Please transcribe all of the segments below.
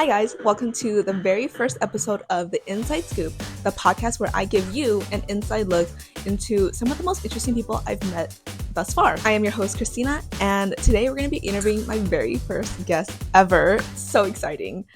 Hi guys, welcome to the very first episode of The Inside Scoop, the podcast where I give you an inside look into some of the most interesting people I've met thus far. I am your host, Christina, and today we're going to be interviewing my very first guest ever. So exciting.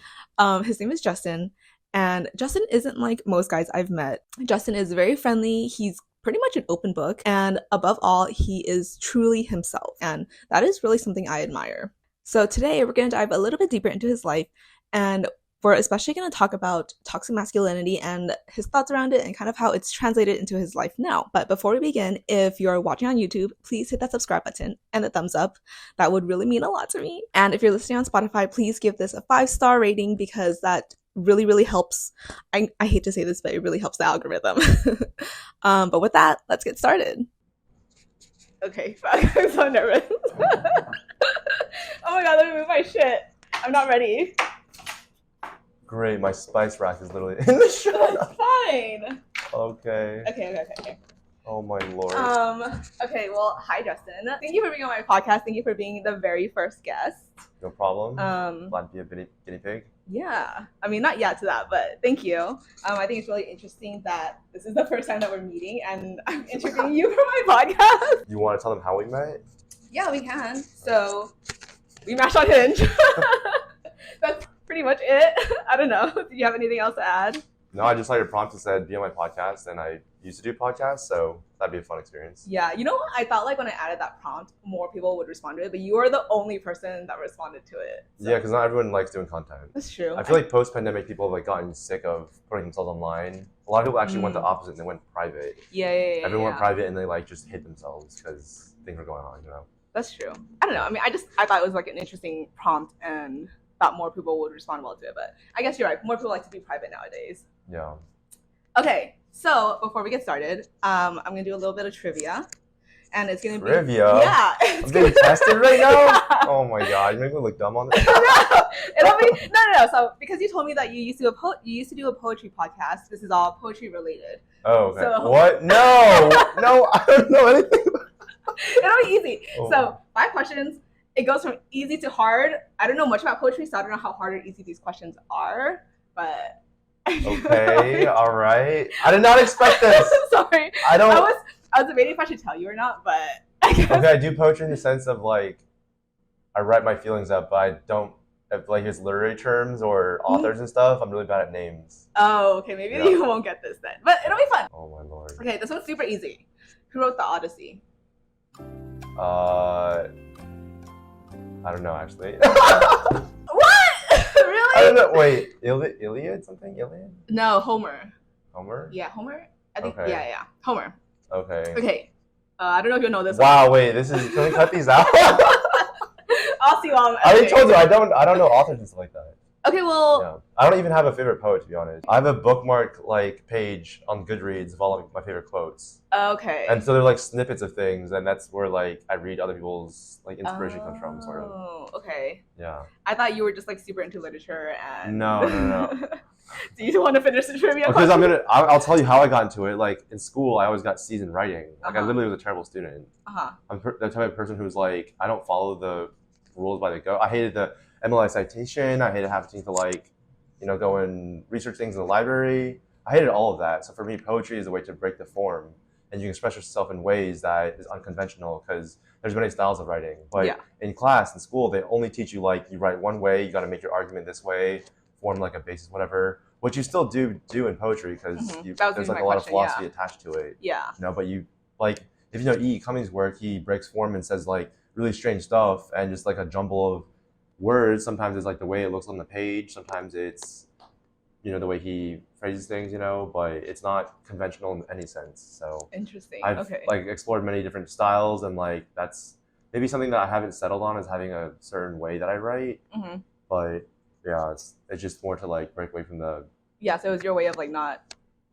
His name is Justyn, and Justyn isn't like most guys I've met. Justyn is very friendly. He's pretty much an open book, and above all, he is truly himself, and that is really something I admire. So today we're going to dive a little bit deeper into his life, and we're especially going to talk about toxic masculinity and his thoughts around it and kind of how it's translated into his life now. But before we begin, if you're watching on YouTube, please hit that subscribe button and the thumbs up. That would really mean a lot to me. And if you're listening on Spotify, please give this a 5-star rating because that really helps. I hate to say this, but it really helps the algorithm. But with that, let's get started. Okay, fuck, I'm so nervous. Oh my god, let me move my shit. I'm not ready. Great, my spice rack is literally in the shot. That's fine. Okay. Okay. Oh my lord. Okay, well, hi Justyn. Thank you for being on my podcast. Thank you for being the very first guest. No problem. Glad to be a guinea pig. Yeah. I mean, not yet to that, but thank you. I think it's really interesting that this is the first time that we're meeting and I'm interviewing you for my podcast. You want to tell them how we met? Yeah, we can. So, we matched on Hinge. That's pretty much it. I don't know. Do you have anything else to add? No, I just saw your prompt that said be on my podcast, and I used to do podcasts, so that'd be a fun experience. Yeah, you know what? I thought like when I added that prompt, more people would respond to it, but you are the only person that responded to it. So. Yeah, because not everyone likes doing content. That's true. I feel like post-pandemic, people have like gotten sick of putting themselves online. A lot of people actually went the opposite and they went private. Yeah. Everyone went private and they like just hid themselves because things were going on, you know? That's true. I don't know. I mean, I thought it was like an interesting prompt and thought more people would respond well to it, but I guess you're right. More people like to be private nowadays. Yeah. Okay, so before we get started, I'm gonna do a little bit of trivia, and it's gonna be trivia. Yeah, I'm getting tested right now. Oh my god, you make me look dumb on this. No. So because you told me that you used to do a poetry podcast, this is all poetry related. Oh, okay. So, what? No, I don't know anything. It'll be easy. Oh. So 5 questions. It goes from easy to hard. I don't know much about poetry, so I don't know how hard or easy these questions are, but. Okay, all right. I did not expect this. Sorry. I was debating if I should tell you or not, but I guess. Okay, I do poetry in the sense of like, I write my feelings up, but I don't, if like his literary terms or authors and stuff, I'm really bad at names. Oh, okay, maybe you won't get this then, but it'll be fun. Oh my lord. Okay, this one's super easy. Who wrote the Odyssey? I don't know actually. What? Really? I don't know. Wait, Iliad? Something? Iliad? No, Homer. Homer? Yeah, Homer. I think. Okay. Yeah. Homer. Okay. Okay. I don't know if you'll know this. Wow. one. Wait. This is. Can we cut these out? I'll see you on. I already told you. I don't know authors and stuff like that. Okay. Well. Yeah. I don't even have a favorite poet, to be honest. I have a bookmark like page on Goodreads of all of my favorite quotes. Okay. And so they're like snippets of things, and that's where like I read other people's like inspiration comes from, sort of. Oh, okay. Yeah. I thought you were just like super into literature and. No. Do you want to finish the trivia? Because I'll tell you how I got into it. Like in school, I always got C's in writing. Like I literally was a terrible student. I'm the type of person who's like, I don't follow the rules by the go. I hated the MLI citation. I hated having to like, go and research things in the library. I hated all of that. So for me, poetry is a way to break the form, and you can express yourself in ways that is unconventional because there's many styles of writing. But in class, in school, they only teach you like you write one way. You got to make your argument this way, form like a basis, whatever. Which you still do in poetry because there's like a lot of philosophy attached to it. Yeah. But you like if you know E. Cummings' work, he breaks form and says like really strange stuff and just like a jumble of words. Sometimes it's like the way it looks on the page. Sometimes it's the way he phrases things. But it's not conventional in any sense. So interesting. I've like explored many different styles, and like that's maybe something that I haven't settled on is having a certain way that I write. But yeah, it's just more to like break away from the. Yeah, so it was your way of like not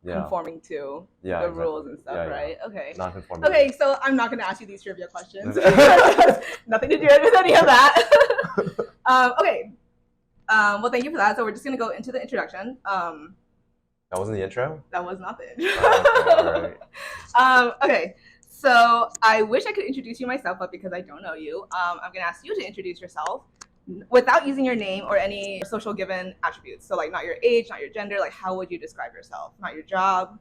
conforming to the rules and stuff, right? Okay. Not conforming. Okay, so I'm not going to ask you these trivia questions. Nothing to do with any of that. Okay. Well, thank you for that. So we're just going to go into the introduction. That wasn't the intro? That was not the intro. Okay, all right. Okay. So I wish I could introduce you myself, but because I don't know you, I'm going to ask you to introduce yourself. without using your name or any social given attributes. So like not your age, not your gender, like how would you describe yourself? Not your job.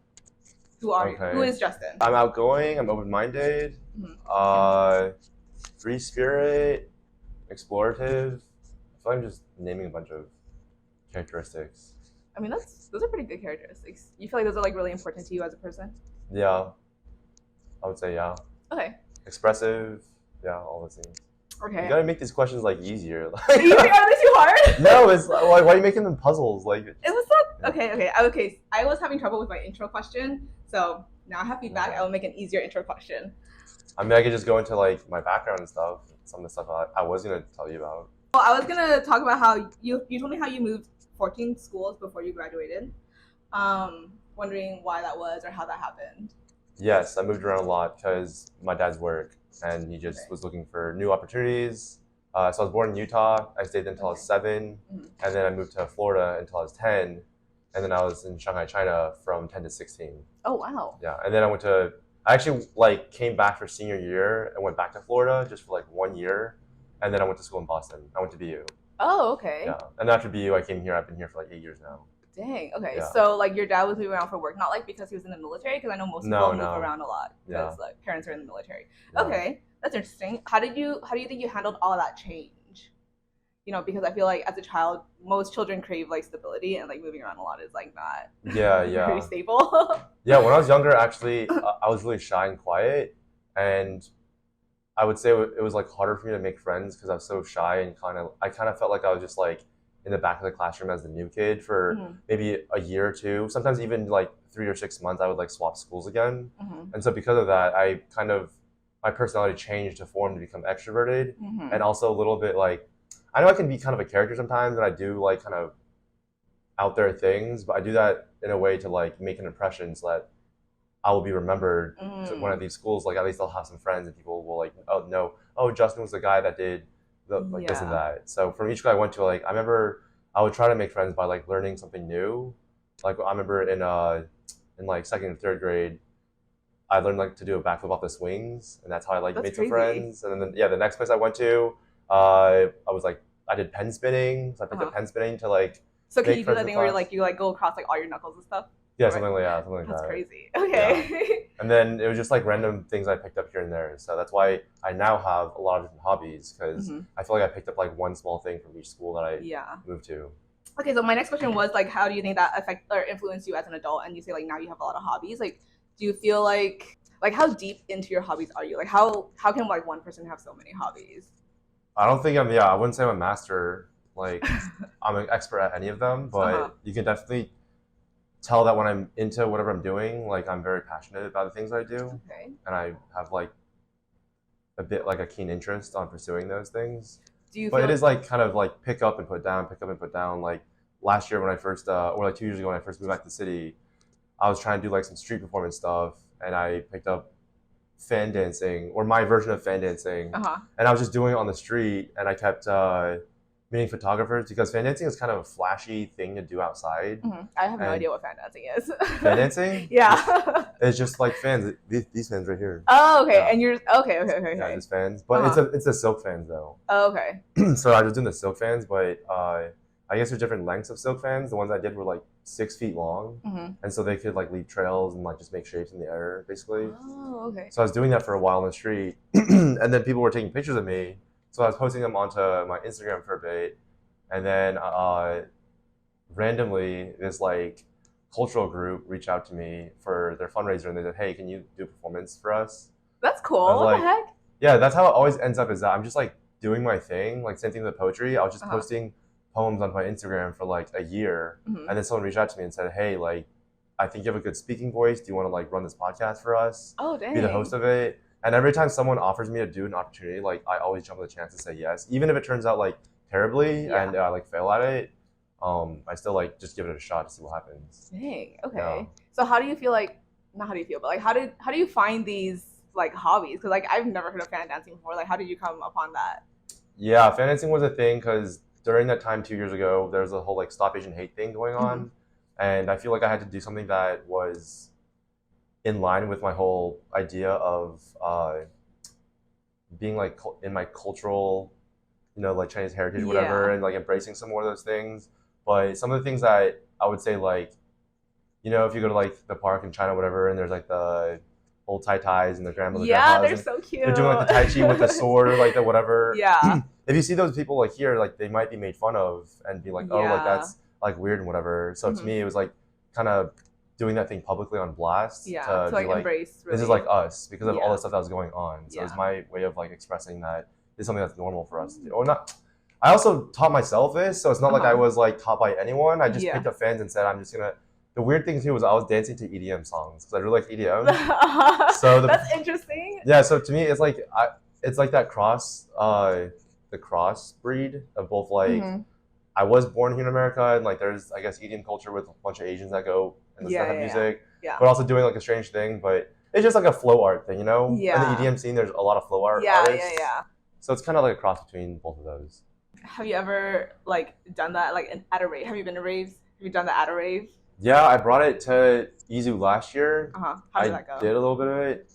Who are you? Who is Justyn? I'm outgoing, I'm open-minded, free spirit, explorative. I feel like I'm just naming a bunch of characteristics. I mean, those are pretty good characteristics. You feel like those are like really important to you as a person? Yeah, I would say yeah. Okay. Expressive, yeah, all those things. Okay. You gotta make these questions like easier. Are they too hard? No, it's like, why are you making them puzzles? Like it was not okay. I was having trouble with my intro question, so now I have feedback. I will make an easier intro question. I mean, I could just go into like my background and stuff. Some of the stuff I was gonna tell you about. Well, I was gonna talk about how you told me how you moved 14 schools before you graduated. Wondering why that was or how that happened. Yes, I moved around a lot because my dad's work, and he just was looking for new opportunities. So I was born in Utah. I stayed until I was 7, and then I moved to Florida until I was 10, and then I was in Shanghai, China from 10 to 16. Oh wow! Yeah, and then I actually like came back for senior year and went back to Florida just for like 1 year, and then I went to school in Boston. I went to BU. Oh, okay. Yeah, and after BU, I came here. I've been here for like 8 years now. Dang. Okay. Yeah. So like your dad was moving around for work, not like because he was in the military, because I know most people move around a lot because like parents are in the military. Yeah. Okay, that's interesting. How do you think you handled all of that change? You know, because I feel like as a child, most children crave like stability, and like moving around a lot is like not very stable. Yeah, when I was younger, actually, I was really shy and quiet, and I would say it was like harder for me to make friends because I was so shy and I kind of felt like I was just like in the back of the classroom as the new kid for maybe a year or two, sometimes even like 3 or 6 months. I would like swap schools again, and so because of that, my personality changed to form to become extroverted, and also a little bit like I know I can be kind of a character sometimes, and I do like kind of out there things, but I do that in a way to like make an impression so that I will be remembered to one of these schools. Like at least I'll have some friends, and people will like, oh no, Justyn was the guy that did this and that. So from each school I went to, like I remember I would try to make friends by like learning something new. Like I remember in like 2nd and 3rd grade, I learned like to do a backflip off the swings, and that's how I like made some friends. And then the next place I went to, I did pen spinning, so I picked up pen spinning to like. So can you do that thing where you go across like all your knuckles and stuff? Yeah, something like that. That's crazy. Okay. Yeah. And then it was just like random things I picked up here and there. So that's why I now have a lot of different hobbies, because I feel like I picked up like one small thing from each school that I moved to. Okay, so my next question was like, how do you think that affect or influence you as an adult? And you say like now you have a lot of hobbies. Like, do you feel like how deep into your hobbies are you? Like how can like one person have so many hobbies? I don't think I wouldn't say I'm a master. Like I'm an expert at any of them, but you can definitely tell that when I'm into whatever I'm doing, like I'm very passionate about the things I do, and I have like a bit like a keen interest on pursuing those things. But it is like kind of like pick up and put down. Like last year when I first, or like 2 years ago when I first moved back to the city, I was trying to do like some street performance stuff, and I picked up fan dancing, or my version of fan dancing, and I was just doing it on the street, and I kept meeting photographers, because fan dancing is kind of a flashy thing to do outside. I have no idea what fan dancing is. Fan dancing? Yeah. It's just like fans. These fans right here. Oh, okay. Yeah. And you're okay. Yeah, just fans, but it's the silk fans though. Oh, okay. So I was doing the silk fans, but I guess there's different lengths of silk fans. The ones I did were like 6 feet long, and so they could like leave trails and like just make shapes in the air, basically. Oh, okay. So I was doing that for a while on the street, and then people were taking pictures of me. So I was posting them onto my Instagram for a bit, and then randomly this like cultural group reached out to me for their fundraiser, and they said, "Hey, can you do a performance for us?" That's cool. What the heck? Yeah, that's how it always ends up. Is that I'm just like doing my thing, like same thing with poetry. I was just posting poems on my Instagram for like a year, and then someone reached out to me and said, "Hey, like, I think you have a good speaking voice. Do you want to like run this podcast for us? Oh, dang. Be the host of it?" And every time someone offers me to do an opportunity, like I always jump at the chance to say yes, even if it turns out like terribly and I like fail at it. I still like just give it a shot to see what happens. Dang. Okay. Yeah. So how do you feel like? Not how do you feel, but like how do you find these like hobbies? Because like I've never heard of fan dancing before. Like how did you come upon that? Yeah, fan dancing was a thing because during that time 2 years ago, there was a whole like Stop Asian Hate thing going on, and I feel like I had to do something that was in line with my whole idea of being like in my cultural like Chinese heritage or whatever, and like embracing some more of those things. But some of the things that I would say, like, if you go to like the park in China or whatever, and there's like the old ties and the grandmother they're so cute. They're doing like the tai chi with the sword or like the whatever. Yeah. If you see those people like here, like they might be made fun of and be like, oh, like that's like weird and whatever. So to me, it was like kind of doing that thing publicly on blast. Yeah, to like embrace. Really, this is like us because of all the stuff that was going on. So it's my way of like expressing that it's something that's normal for us to do. Or not. I also taught myself this, so it's not like I was like taught by anyone. I just picked up fans and said, I'm just gonna. The weird thing too was I was dancing to EDM songs because I really like EDM. So that's interesting. Yeah, so to me it's like that the cross breed of both like I was born here in America and like there's I guess EDM culture with a bunch of Asians that go and listen to music, but also doing like a strange thing. But it's just like a flow art thing, Yeah. In the EDM scene, there's a lot of flow art artists. Yeah. So it's kind of like a cross between both of those. Have you ever like done that like at a rave? Have you been to raves? Have you done that at a rave? Yeah, I brought it to Izu last year. How did that go? I did a little bit of it.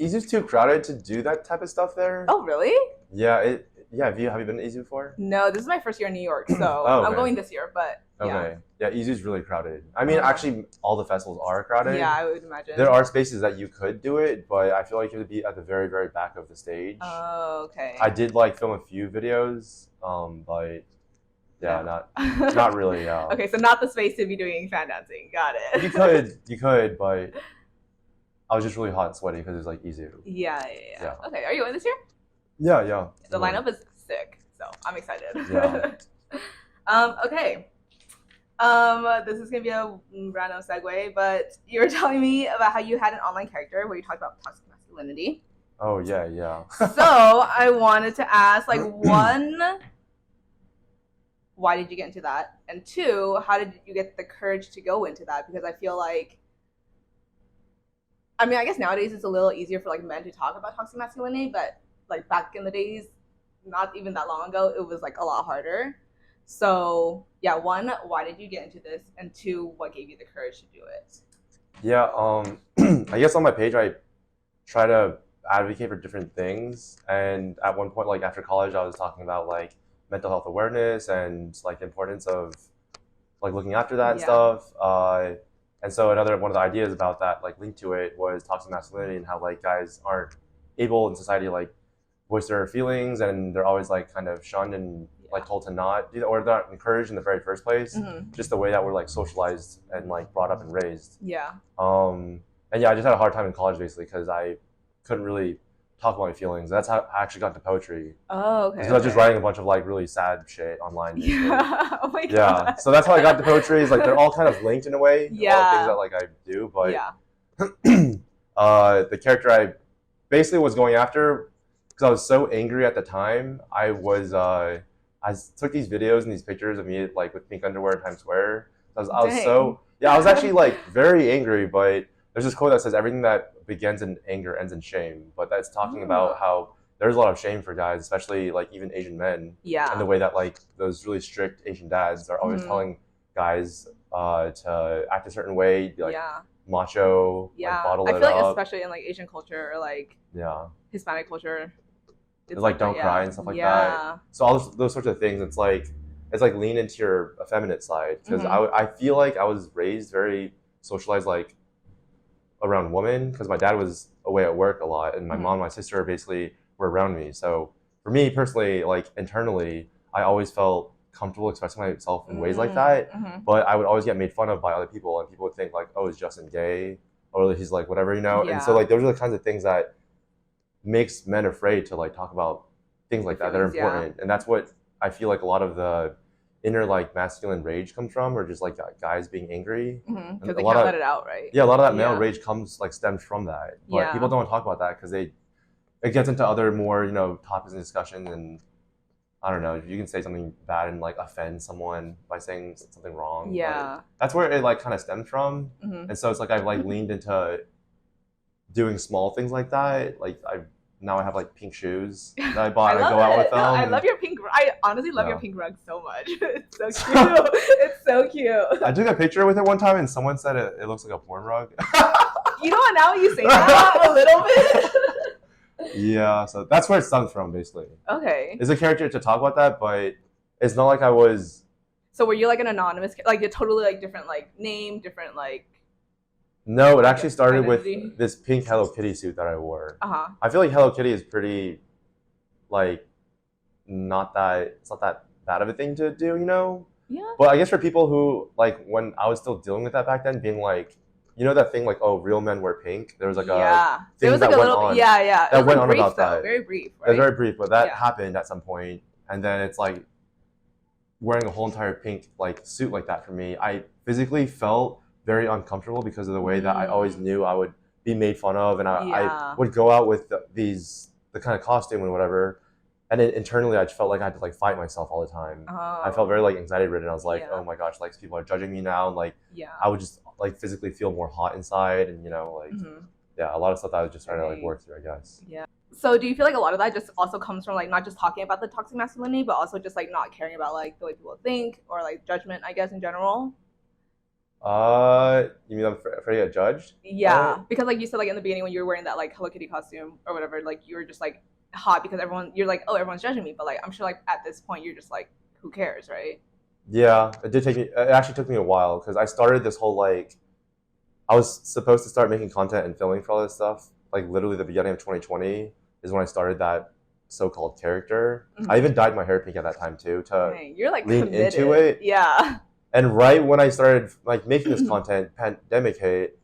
Izu's too crowded to do that type of stuff there. Oh, really? Yeah, have you been to Izu before? No, this is my first year in New York, so I'm going this year, but Okay. Yeah, Izu's really crowded. I mean, actually, all the festivals are crowded. Yeah, I would imagine. There are spaces that you could do it, but I feel like you have to be at the very, very back of the stage. Oh, okay. I did like film a few videos, but not really. Okay, so not the space to be doing fan dancing. Got it. You could, but I was just really hot and sweaty because it was like Izu. Yeah. Okay, are you going this year? Yeah. The lineup is sick, so I'm excited. Yeah. Okay. This is gonna be a random segue, but you were telling me about how you had an online character where you talked about toxic masculinity. Oh yeah. So I wanted to ask, like, one, why did you get into that? And two, how did you get the courage to go into that? Because I feel like, I mean, I guess nowadays it's a little easier for like men to talk about toxic masculinity, but like back in the days, not even that long ago, it was like a lot harder. So yeah, one, why did you get into this? And two, what gave you the courage to do it? Yeah, I guess on my page I try to advocate for different things. And at one point, like after college, I was talking about like mental health awareness and like the importance of like looking after that stuff. And so another one of the ideas about that, like linked to it, was toxic masculinity and how like guys aren't able in society like voice their feelings and they're always like kind of shunned and like told to not do that, or they're not encouraged in the very first place. Just the way that we're like socialized and like brought up and raised. And yeah, I just had a hard time in college basically because I couldn't really talk about my feelings. That's how I actually got into poetry. Oh, okay. Because I was just writing a bunch of like really sad shit online. Yeah. Oh my god. Yeah. So that's how I got into poetry. Is like they're all kind of linked in a way. Yeah. A lot of things that like I do, but the character I basically was going after, because I was so angry at the time, I took these videos and these pictures of me like with pink underwear in Times Square. I was actually like very angry, but there's this quote that says everything that begins in anger ends in shame. But that's talking about how there's a lot of shame for guys, especially like even Asian men. Yeah. And the way that like those really strict Asian dads are always telling guys to act a certain way, be like macho, like bottle it up. I feel like especially in like Asian culture or like Hispanic culture, it's like don't cry and stuff like that. So all those sorts of things, it's like lean into your effeminate side, because I feel like I was raised very socialized like around women, because my dad was away at work a lot and my mom and my sister basically were around me. So for me personally, like internally, I always felt comfortable expressing myself in ways like that, but I would always get made fun of by other people, and people would think like, oh, is Justyn gay, or he's like whatever, and so like those are the kinds of things that makes men afraid to like talk about things like that that are important. And that's what I feel like a lot of the inner like masculine rage comes from, or just like guys being angry because they can't let it out, right? Yeah, a lot of that male rage stems from that, but people don't want to talk about that because it gets into other more topics and discussions, and I don't know, you can say something bad and like offend someone by saying something wrong. That's where it like kind of stems from. And so it's like I've like leaned into doing small things like that. Like now I have like pink shoes that I bought. I go out with them. No, I love your pink. I honestly love your pink rug so much. It's so cute. It's so cute. I took a picture with it one time, and someone said it looks like a porn rug. You know what? Now you say that a little bit. Yeah, so that's where it stems from, basically. Okay. It's a character to talk about that, but it's not like I was. So were you like an anonymous, like a totally like different like name, different like? No, it actually started identity? with this pink Hello Kitty suit that I wore. Uh-huh. I feel like Hello Kitty is pretty, like, not that, it's not that bad of a thing to do, you know? Yeah. But I guess for people who, like, when I was still dealing with that back then, being like, you know that thing like, oh, real men wear pink? There was like a thing was like that a went little on. yeah. That it was went like on brief, about though. that. Very brief, right? It was very brief, but that happened at some point, and then it's like wearing a whole entire pink like suit like that for me. I physically felt very uncomfortable because of the way that I always knew I would be made fun of, and I would go out with the kind of costume and whatever. And then internally, I just felt like I had to like fight myself all the time. I felt very like anxiety ridden. I was like, oh my gosh, like people are judging me now. And, like, I would just like physically feel more hot inside, and like, a lot of stuff that I was just trying to like work through, I guess. Yeah. So do you feel like a lot of that just also comes from like not just talking about the toxic masculinity, but also just like not caring about like the way people think or like judgment, I guess, in general? You mean I'm afraid to get judged? Yeah, because like you said, like in the beginning when you were wearing that like Hello Kitty costume or whatever, like you were just like hot because you're like, oh, everyone's judging me, but like I'm sure like at this point you're just like, who cares, right? Yeah, it actually took me a while because I started this whole like, I was supposed to start making content and filming for all this stuff. Like literally the beginning of 2020 is when I started that so-called character. I even dyed my hair pink at that time too to you're like lean committed. into it. Yeah. And right when I started like making this content, pandemic hit,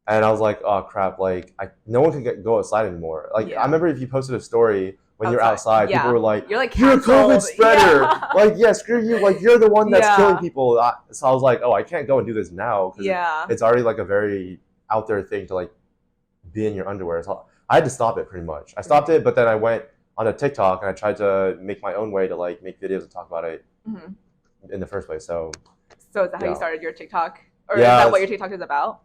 and I was like, oh crap, like no one can go outside anymore. Like I remember if you posted a story when you're outside, people were like, you're a COVID spreader. Like, yeah, screw you. Like, you're the one that's killing people. So I was like, oh, I can't go and do this now because it's already like a very out there thing to like be in your underwear. So I had to stop it pretty much. I stopped it, but then I went on a TikTok and I tried to make my own way to like make videos and talk about it in the first place. So is that how you started your TikTok? Or is that what your TikTok is about?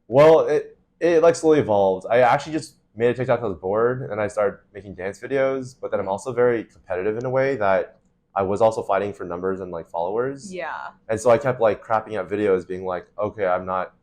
Well, it like slowly evolved. I actually just made a TikTok. I was bored, and I started making dance videos. But then I'm also very competitive in a way that I was also fighting for numbers and like followers. Yeah. And so I kept like crapping out videos, being like, okay, I'm not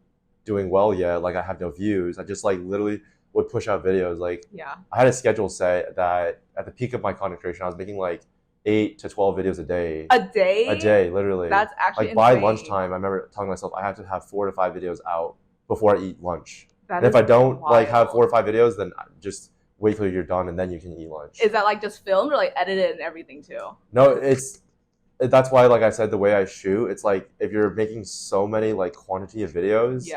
doing well yet. Like I have no views. I just like literally would push out videos. Like I had a schedule set that at the peak of my content creation, I was making like 8 to 12 videos a day. A day? A day, literally. That's actually like by lunchtime. I remember telling myself I have to have 4 to 5 videos out before I eat lunch. And if I don't like have 4 or 5 videos, then just wait till you're done and then you can eat lunch. Is that like just filmed or like edited and everything too? No, that's why, like I said, the way I shoot, it's like if you're making so many like quantity of videos,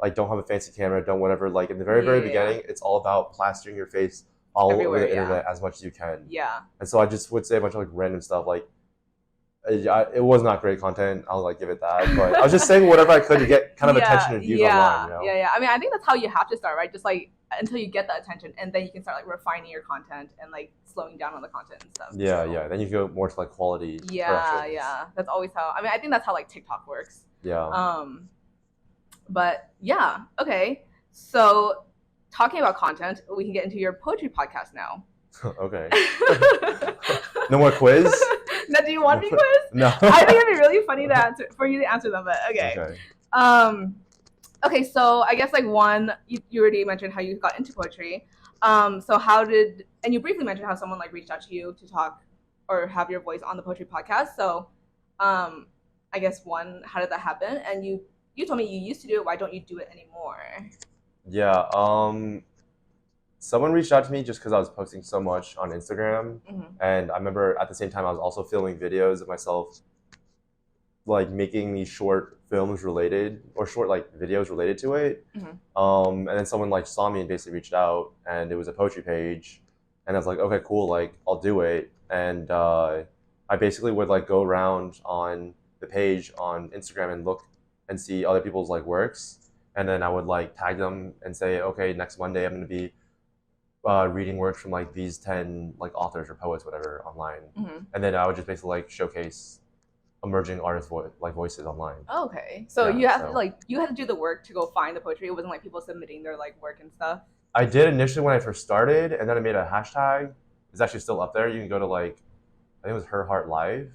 like don't have a fancy camera, don't whatever. Like in the very beginning, it's all about plastering your face all over the internet as much as you can. Yeah. And so I just would say a bunch of like random stuff like. It was not great content. I'll like give it that, but I was just saying whatever I could to get kind of attention and views online. You know? Yeah. I mean, I think that's how you have to start, right? Just like until you get the attention, and then you can start like refining your content and like slowing down on the content and stuff. Yeah. Then you go more to like quality. Yeah. That's always how. I mean, I think that's how like TikTok works. Yeah. But yeah. Okay. So talking about content, we can get into your poetry podcast now. Okay. No more quiz? Now, do you want to be quiz? No. I think it'd be really funny for you to answer them, but okay. Okay, so I guess like one, you already mentioned how you got into poetry. So and you briefly mentioned how someone like reached out to you to talk or have your voice on the poetry podcast. So I guess one, how did that happen? And you told me you used to do it. Why don't you do it anymore? Yeah. Someone reached out to me just because I was posting so much on Instagram. And I remember at the same time I was also filming videos of myself like making these short films related or short like videos related to it. And then someone like saw me and basically reached out, and it was a poetry page, and I was like, okay, cool, like I'll do it. And I basically would like go around on the page on Instagram and look and see other people's like works, and then I would like tag them and say, okay, next Monday I'm going to be reading works from like these 10 like authors or poets, whatever, online. And then I would just basically like showcase emerging artist voices online. Okay, so you have to do the work to go find the poetry. It wasn't like people submitting their like work and stuff. I did initially when I first started, and then I made a hashtag. It's actually still up there. You can go to like, I think it was Her Heart Live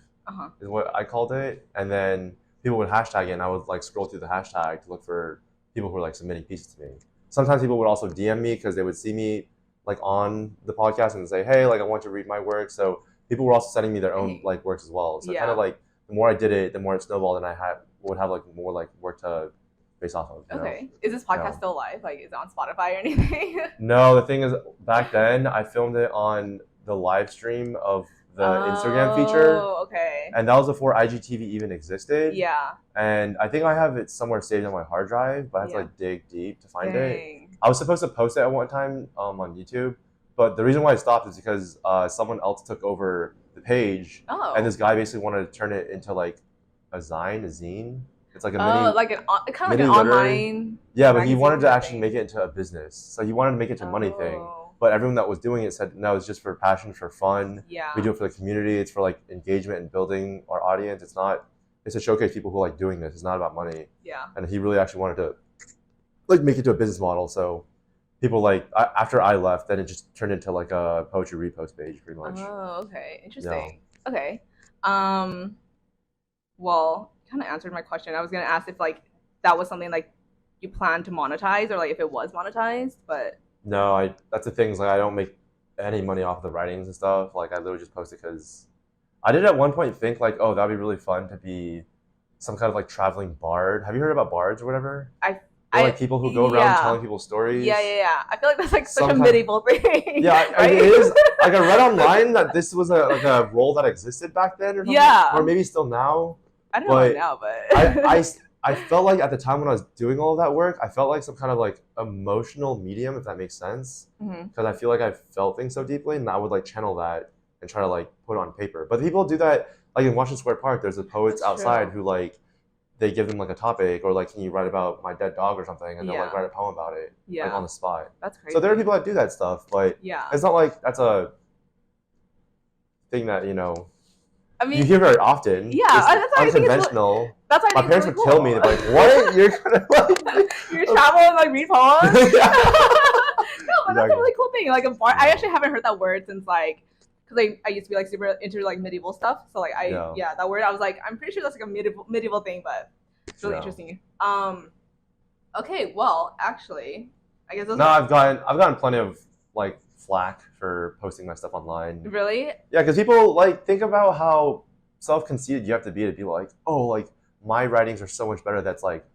is what I called it, and then people would hashtag it, and I would like scroll through the hashtag to look for people who were like submitting pieces to me. Sometimes people would also DM me because they would see me like on the podcast and say, hey, like I want you to read my work. So people were also sending me their own like works as well. So kind of like the more I did it, the more it snowballed, and I would have like more like work to base off of. Okay. Know? Is this podcast still live? Like, is it on Spotify or anything? No, the thing is, back then I filmed it on the live stream of the Instagram feature. Oh, okay. And that was before IGTV even existed. Yeah. And I think I have it somewhere saved on my hard drive, but I have to like dig deep to find it. I was supposed to post it at one time on YouTube, but the reason why I stopped is because someone else took over the page, and this guy basically wanted to turn it into like a zine. It's like a mini, like kind of like an online. Yeah, but he wanted to actually make it into a business. So he wanted to make it into a money thing. But everyone that was doing it said, no, it's just for passion, for fun. Yeah. We do it for the community. It's for like engagement and building our audience. It's to showcase people who like doing this. It's not about money. Yeah. And he really actually wanted to like make it to a business model. So people like, after I left, then it just turned into like a poetry repost page pretty much. Oh, okay. Interesting. Yeah. Okay. Well, kind of answered my question. I was going to ask if like that was something like you plan to monetize or like if it was monetized, but no, that's the thing is like I don't make any money off of the writings and stuff. Like I literally just post it because I did at one point think like, oh, that'd be really fun to be some kind of like traveling bard. Have you heard about bards or whatever? Like people who go around telling people stories. Yeah. I feel like that's like such a medieval thing. Yeah, right? It is. Like I read online that this was a role that existed back then, or something. Yeah, or maybe still now. I don't know now, but I felt like at the time when I was doing all of that work, I felt like some kind of like emotional medium, if that makes sense. Because I feel like I felt things so deeply, and I would like channel that and try to like put it on paper. But people do that like in Washington Square Park. There's the poets outside who like they give them like a topic or like, can you write about my dead dog or something, and they'll like write a poem about it like on the spot. That's crazy. So there are people that do that stuff, but it's not like that's a thing that I mean, you hear very often. Yeah, that's why unconventional. That's why my parents would kill me. They're like, "What? You're gonna like you travel and like read poems?" No, but that's a really cool thing. Like a bard. I actually haven't heard that word since like, because I used to be like super into like medieval stuff. So like that word I was like, I'm pretty sure that's like a medieval thing, but it's really interesting. Okay, well, actually, I guess I've gotten plenty of like flack for posting my stuff online. Really? Yeah, because people like think about how self-conceited you have to be like, oh, like my writings are so much better. That's like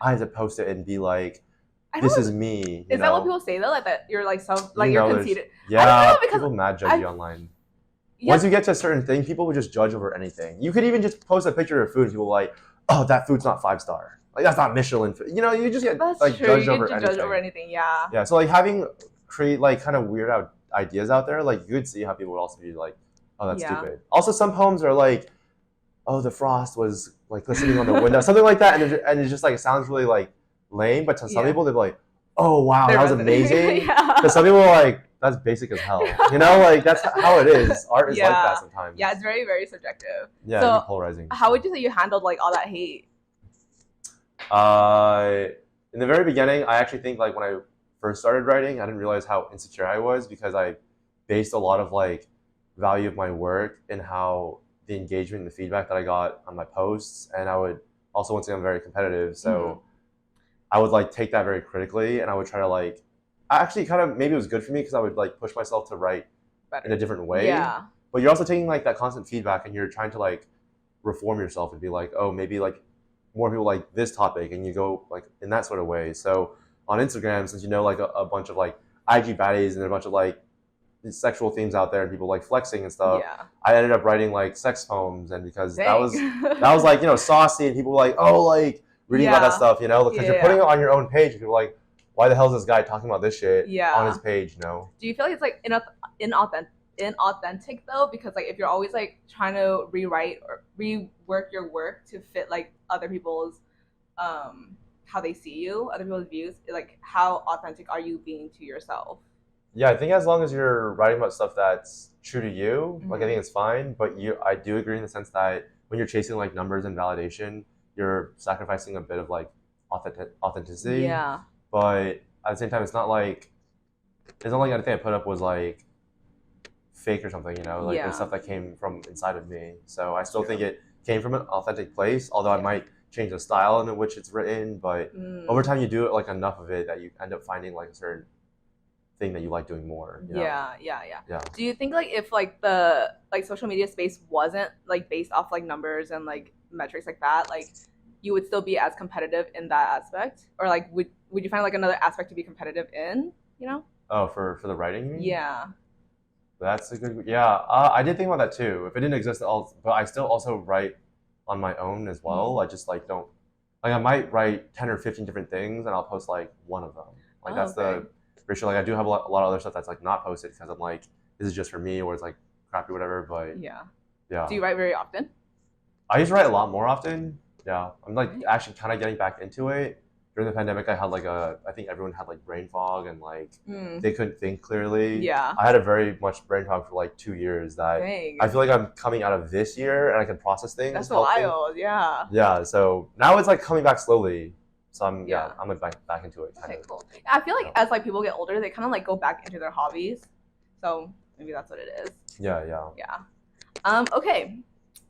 I have to post it and be like, this is me. Is that what people say though? Like that you're like you're conceited? Yeah, I don't know, because people mad judge you online. Yeah. Once you get to a certain thing, people will just judge over anything. You could even just post a picture of food and people are like, oh, that food's not 5-star. Like that's not Michelin food. You just get like judged over anything. Judge over anything, yeah. Yeah, so like create like kind of weird ideas out there, like you could see how people would also be like, oh, that's stupid. Also, some poems are like, oh, the frost was like glistening on the window, something like that, and it's just like it sounds really like lame, but to some people they're like, oh wow, that was amazing. Because some people are like, that's basic as hell. Like that's how it is. Art is like that sometimes. Yeah, it's very, very subjective. Yeah, so polarizing. How would you say you handled like all that hate? In the very beginning, I actually think like when I first started writing, I didn't realize how insecure I was because I based a lot of like value of my work in how the engagement and the feedback that I got on my posts, and I would also, once again, I'm very competitive, so I would like take that very critically, and I would try to like actually kind of maybe it was good for me because I would like push myself to write in a different way. Yeah. But you're also taking like that constant feedback and you're trying to like reform yourself and be like, oh, maybe like more people like this topic, and you go like in that sort of way. So on Instagram, since like a bunch of like IG baddies and a bunch of like sexual themes out there and people like flexing and stuff, I ended up writing like sex poems, and because that was like saucy, and people were like, oh, like reading about that stuff, because you're putting it on your own page, and people are like, why the hell is this guy talking about this shit on his page? Do you feel like it's like inauthentic though? Because like if you're always like trying to rewrite or rework your work to fit like other people's how they see you, other people's views, like how authentic are you being to yourself? Yeah, I think as long as you're writing about stuff that's true to you, like I think it's fine. But I do agree in the sense that when you're chasing like numbers and validation, you're sacrificing a bit of like authenticity. Yeah. But at the same time, it's not like anything I put up was like fake or something, like there's stuff that came from inside of me. So I still think it came from an authentic place, although I might change the style in which it's written. But over time, you do it like enough of it that you end up finding like a certain thing that you like doing more. Yeah. Do you think like if like the like social media space wasn't like based off like numbers and like metrics like that, like you would still be as competitive in that aspect, or like would you find like another aspect to be competitive in? You know? Oh, for the writing, you mean? Yeah. That's a good. Yeah, I did think about that too. If it didn't exist, but I still also write on my own as well. I just like don't like I might write 10 or 15 different things, and I'll post like one of them. Like that's the ratio. Like I do have a lot of other stuff that's like not posted because I'm like this is just for me, or it's like crappy, whatever. But yeah. Do Yeah. you write very often? I used to write a lot more often. Yeah, I'm like actually kind of getting back into it. During the pandemic, I had like I think everyone had like brain fog and like they couldn't think clearly. Yeah. I had a very much brain fog for like 2 years that Dang. I feel like I'm coming out of this year and I can process things. That's wild, yeah. Yeah, so now it's like coming back slowly. So I'm like back into it. Okay, cool. I feel like as like people get older, they kind of like go back into their hobbies. So maybe that's what it is. Yeah. Okay.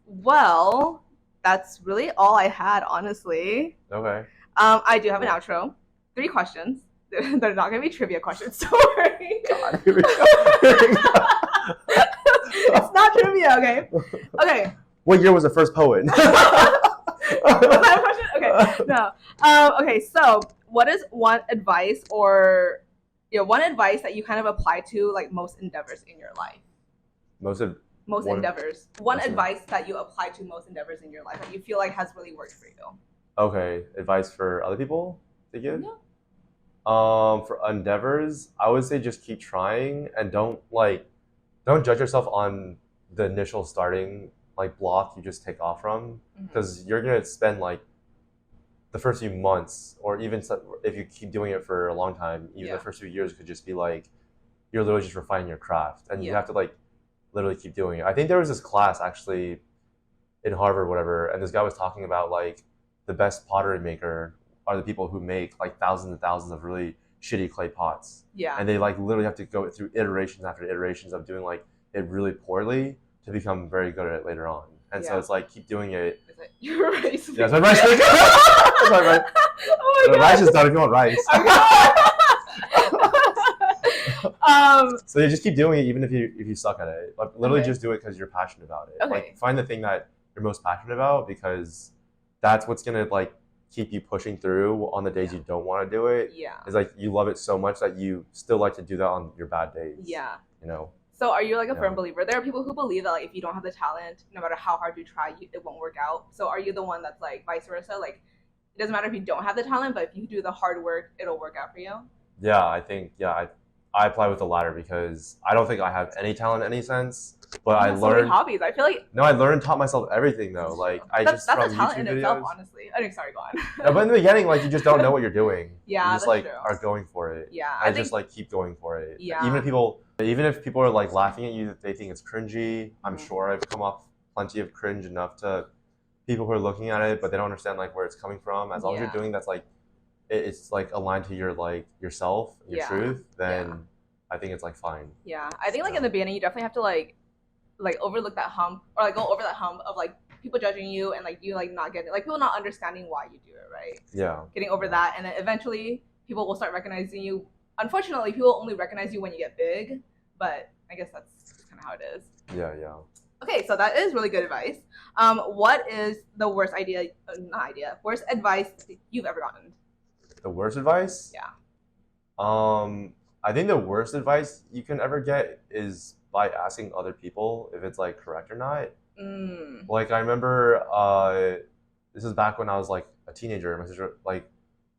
Well, that's really all I had, honestly. Okay. I do have an outro. 3 questions. They're not going to be trivia questions, don't worry. God, here we go. It's not trivia, okay? Okay. What year was the first poet? Was that a question? Okay, no. Okay, so what is one advice that you kind of apply to like most endeavors in your life? Most endeavors. One advice that you apply to most endeavors in your life that you feel like has really worked for you. Okay, advice for other people to give? Yeah. For endeavors, I would say just keep trying and don't judge yourself on the initial starting like block you just take off from, because you're gonna spend like the first few months, or even if you keep doing it for a long time, even the first few years could just be like you're literally just refining your craft, and you have to like literally keep doing it. I think there was this class actually in Harvard, whatever, and this guy was talking about like the best pottery maker are the people who make like thousands and thousands of really shitty clay pots. Yeah. And they like literally have to go through iterations after iterations of doing like it really poorly to become very good at it later on. And so it's like keep doing it. Is it your rice? Yeah, it's my rice maker. That's my rice. Oh my God. Rice is done if you want rice. So you just keep doing it even if you suck at it. Like literally just do it because you're passionate about it. Okay. Like find the thing that you're most passionate about, because that's what's gonna like keep you pushing through on the days you don't want to do it. Yeah. It's like you love it so much that you still like to do that on your bad days. Yeah. You know? So are you like a firm believer? There are people who believe that like if you don't have the talent, no matter how hard you try, it won't work out. So are you the one that's like vice versa? Like it doesn't matter if you don't have the talent, but if you do the hard work, it'll work out for you? Yeah, I think, I apply with the latter because I don't think I have any talent in any sense, but I learned so many hobbies. I feel like taught myself everything though. Like that's a talent in itself, honestly. I think sorry, go on. No, but in the beginning, like you just don't know what you're doing. Yeah, you just like are going for it. Yeah, I just like keep going for it. Yeah. Even if people are like laughing at you, they think it's cringy. I'm sure I've come off plenty of cringe enough to people who are looking at it, but they don't understand like where it's coming from. As long as you're doing that's like it's like aligned to your like yourself, your truth, then I think it's like fine. Yeah, I think like in the beginning you definitely have to like overlook that hump, or like go over that hump of like people judging you and like you like not getting like people not understanding why you do it, right? Yeah. Getting over that, and then eventually people will start recognizing you. Unfortunately, people only recognize you when you get big, but I guess that's kind of how it is. Yeah. Okay, so that is really good advice. What is the worst worst advice you've ever gotten? The worst advice? Yeah. I think the worst advice you can ever get is by asking other people if it's like correct or not. Like I remember this is back when I was like a teenager. My sister, like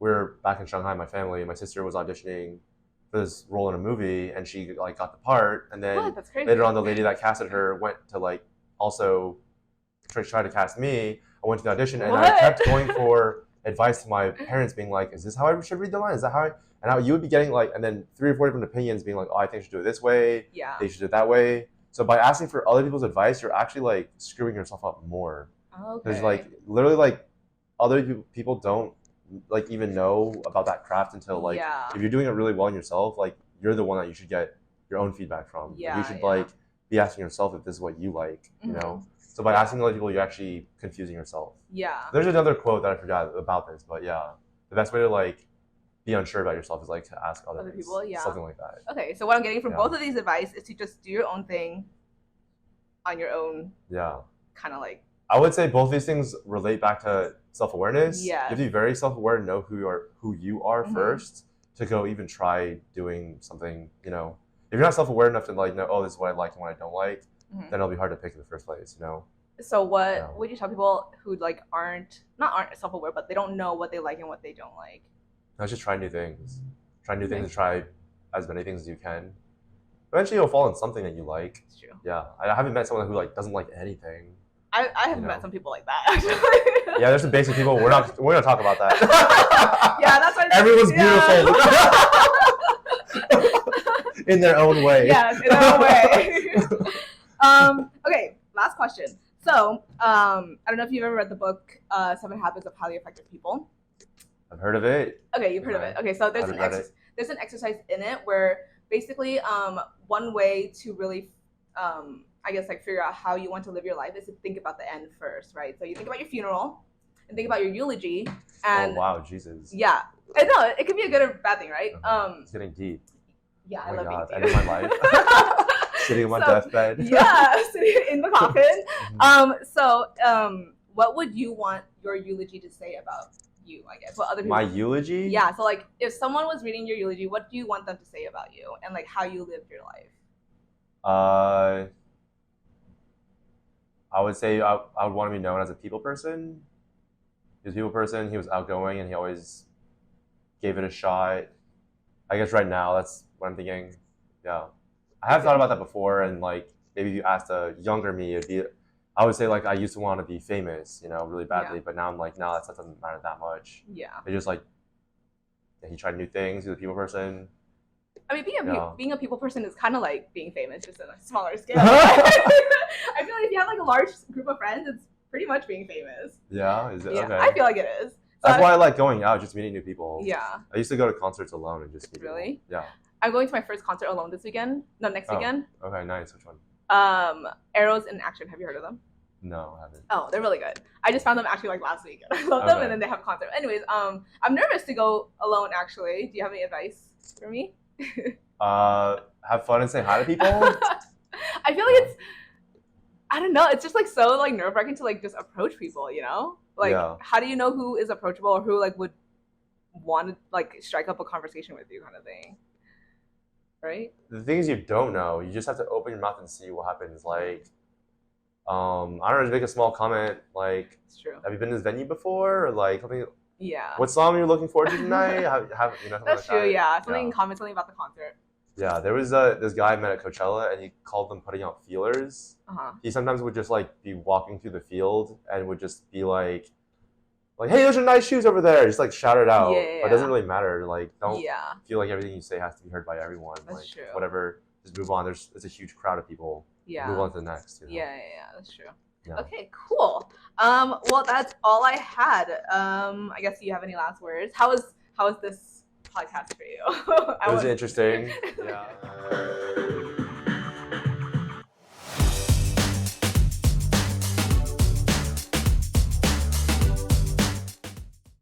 we were back in Shanghai, my family. My sister was auditioning for this role in a movie, and she like got the part. And then later on, the lady that casted her went to like also try to cast me. I went to the audition, and I kept going for advice to my parents, being like, "Is this how I should read the line? Is that how I?" And you would be getting like, and then 3 or 4 different opinions, being like, "Oh, I think you should do it this way. Yeah, they should do it that way." So by asking for other people's advice, you're actually like screwing yourself up more. Okay. Because like literally like other people don't like even know about that craft until like if you're doing it really well in yourself, like you're the one that you should get your own feedback from. Yeah, like, you should like be asking yourself if this is what you like, you know. So by asking other people, you're actually confusing yourself. Yeah. There's another quote that I forgot about this, but yeah, the best way to like be unsure about yourself is like to ask other people. Yeah, something like that. Okay, so what I'm getting from both of these advice is to just do your own thing on your own. Yeah. Kind of like. I would say both these things relate back to self-awareness. Yeah. You have to be very self-aware, know who you are first to go even try doing something. You know, if you're not self-aware enough to like know, oh, this is what I like and what I don't like, then it'll be hard to pick in the first place. You know. So what would you tell people who like aren't self-aware, but they don't know what they like and what they don't like? No, just try new things. Try new things and try as many things as you can. Eventually, you'll fall in something that you like. It's true. Yeah, I haven't met someone who like doesn't like anything. I have met some people like that actually. Yeah, there's some basic people. We're gonna talk about that. Yeah, that's why everyone's beautiful in their own way. Yes, in their own way. Okay, last question. So, I don't know if you've ever read the book 7 Habits of Highly Effective People. I've heard of it. Okay, you've heard of it. Okay, so there's an exercise in it where basically one way to really I guess like figure out how you want to live your life is to think about the end first, right? So you think about your funeral and think about your eulogy and wow, Jesus. Yeah. I know, it can be a good or bad thing, right? It's getting deep. Yeah, I love being deep. End of my life. Sitting on my deathbed. Yeah, sitting in the coffin. What would you want your eulogy to say about you, I guess? What other people? My eulogy? Yeah, so like if someone was reading your eulogy, what do you want them to say about you and like how you lived your life? I would say I would want to be known as a people person. He was a people person. He was outgoing, and he always gave it a shot. I guess right now that's what I'm thinking. Yeah, I have thought about that before, and like maybe if you asked a younger me, I would say like I used to want to be famous, you know, really badly, but now I'm like, no, that doesn't matter that much. Yeah, it's just like he tried new things. He was a people person. I mean, being a people person is kind of like being famous, just on a smaller scale. I feel like if you have like a large group of friends, it's pretty much being famous. Yeah, is it? Yeah, okay. I feel like it is. So that's why I like going out, just meeting new people. Yeah. I used to go to concerts alone and just meet Really? People. Yeah. I'm going to my first concert alone this weekend. No, next weekend. Okay, nice. Which one? Arrows in Action. Have you heard of them? No, I haven't. Oh, they're really good. I just found them actually like last week. I love them, and then they have a concert. Anyways, I'm nervous to go alone. Actually, do you have any advice for me? Have fun and say hi to people. I feel like I don't know. It's just like so like nerve-wracking to like just approach people. You know, like how do you know who is approachable or who like would want to like strike up a conversation with you, kind of thing? Right. The things you don't know, you just have to open your mouth and see what happens. Like, I don't know, just make a small comment. Like, it's true. Have you been to this venue before? Or like something. Yeah. What song are you looking forward to tonight? That's true. Yeah. Something about the concert. Yeah, there was this guy I met at Coachella, and he called them putting out feelers. He sometimes would just like be walking through the field and would just be like, hey, those are nice shoes over there. Just like shout it out. Yeah. But it doesn't really matter. Like, don't feel like everything you say has to be heard by everyone. That's like, true. Whatever, just move on. It's a huge crowd of people. Yeah. Move on to the next. You know? Yeah, that's true. Yeah. Okay, cool. Well, that's all I had. I guess you have any last words? How was this podcast for you? It was interesting. Yeah.